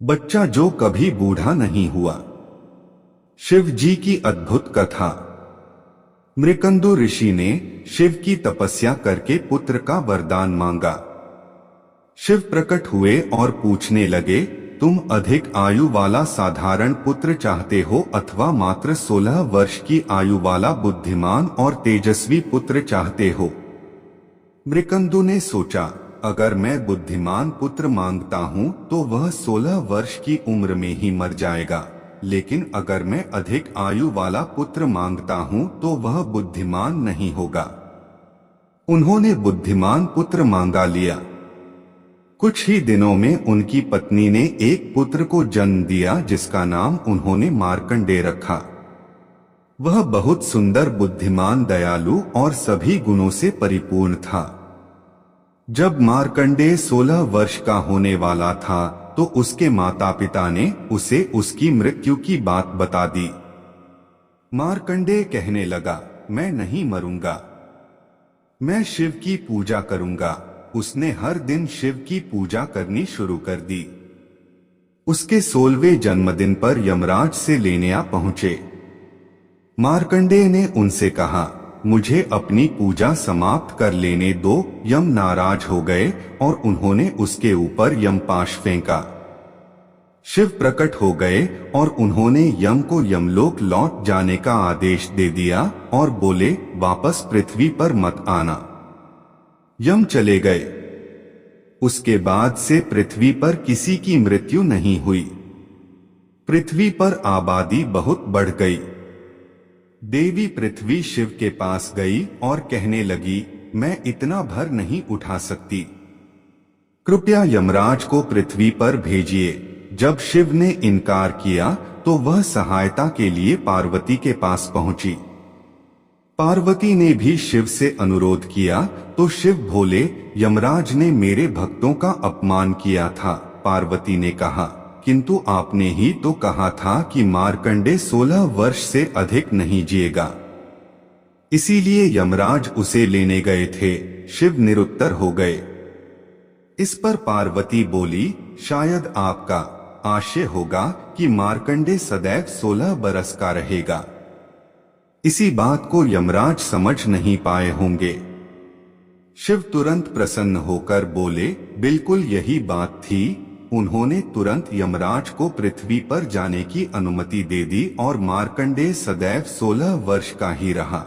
बच्चा जो कभी बूढ़ा नहीं हुआ। शिव जी की अद्भुत कथा। मृकंदु ऋषि ने शिव की तपस्या करके पुत्र का वरदान मांगा। शिव प्रकट हुए और पूछने लगे, तुम अधिक आयु वाला साधारण पुत्र चाहते हो अथवा मात्र 16 वर्ष की आयु वाला बुद्धिमान और तेजस्वी पुत्र चाहते हो? मृकंदु ने सोचा, अगर मैं बुद्धिमान पुत्र मांगता हूँ तो वह 16 वर्ष की उम्र में ही मर जाएगा, लेकिन अगर मैं अधिक आयु वाला पुत्र मांगता हूँ तो वह बुद्धिमान नहीं होगा। उन्होंने बुद्धिमान पुत्र मांगा लिया। कुछ ही दिनों में उनकी पत्नी ने एक पुत्र को जन्म दिया जिसका नाम उन्होंने मार्कंडेय रखा। वह बहुत सुंदर, बुद्धिमान, दयालु और सभी गुणों से परिपूर्ण था। जब मार्कंडेय 16 वर्ष का होने वाला था तो उसके माता पिता ने उसे उसकी मृत्यु की बात बता दी। मार्कंडेय कहने लगा, मैं नहीं मरूंगा, मैं शिव की पूजा करूंगा। उसने हर दिन शिव की पूजा करनी शुरू कर दी। उसके 16वें जन्मदिन पर यमराज से लेने आ पहुंचे। मार्कंडेय ने उनसे कहा, मुझे अपनी पूजा समाप्त कर लेने दो। यम नाराज हो गए और उन्होंने उसके ऊपर यमपाश फेंका। शिव प्रकट हो गए और उन्होंने यम को यमलोक लौट जाने का आदेश दे दिया और बोले, वापस पृथ्वी पर मत आना। यम चले गए। उसके बाद से पृथ्वी पर किसी की मृत्यु नहीं हुई। पृथ्वी पर आबादी बहुत बढ़ गई। देवी पृथ्वी शिव के पास गई और कहने लगी, मैं इतना भर नहीं उठा सकती, कृपया यमराज को पृथ्वी पर भेजिए। जब शिव ने इनकार किया तो वह सहायता के लिए पार्वती के पास पहुंची। पार्वती ने भी शिव से अनुरोध किया तो शिव बोले, यमराज ने मेरे भक्तों का अपमान किया था। पार्वती ने कहा, किंतु आपने ही तो कहा था कि मार्कंडेय 16 वर्ष से अधिक नहीं जिएगा, इसीलिए यमराज उसे लेने गए थे। शिव निरुत्तर हो गए। इस पर पार्वती बोली, शायद आपका आशय होगा कि मार्कंडेय सदैव 16 बरस का रहेगा। इसी बात को यमराज समझ नहीं पाए होंगे। शिव तुरंत प्रसन्न होकर बोले, बिल्कुल यही बात थी। उन्होंने तुरंत यमराज को पृथ्वी पर जाने की अनुमति दे दी और मार्कंडेय सदैव 16 वर्ष का ही रहा।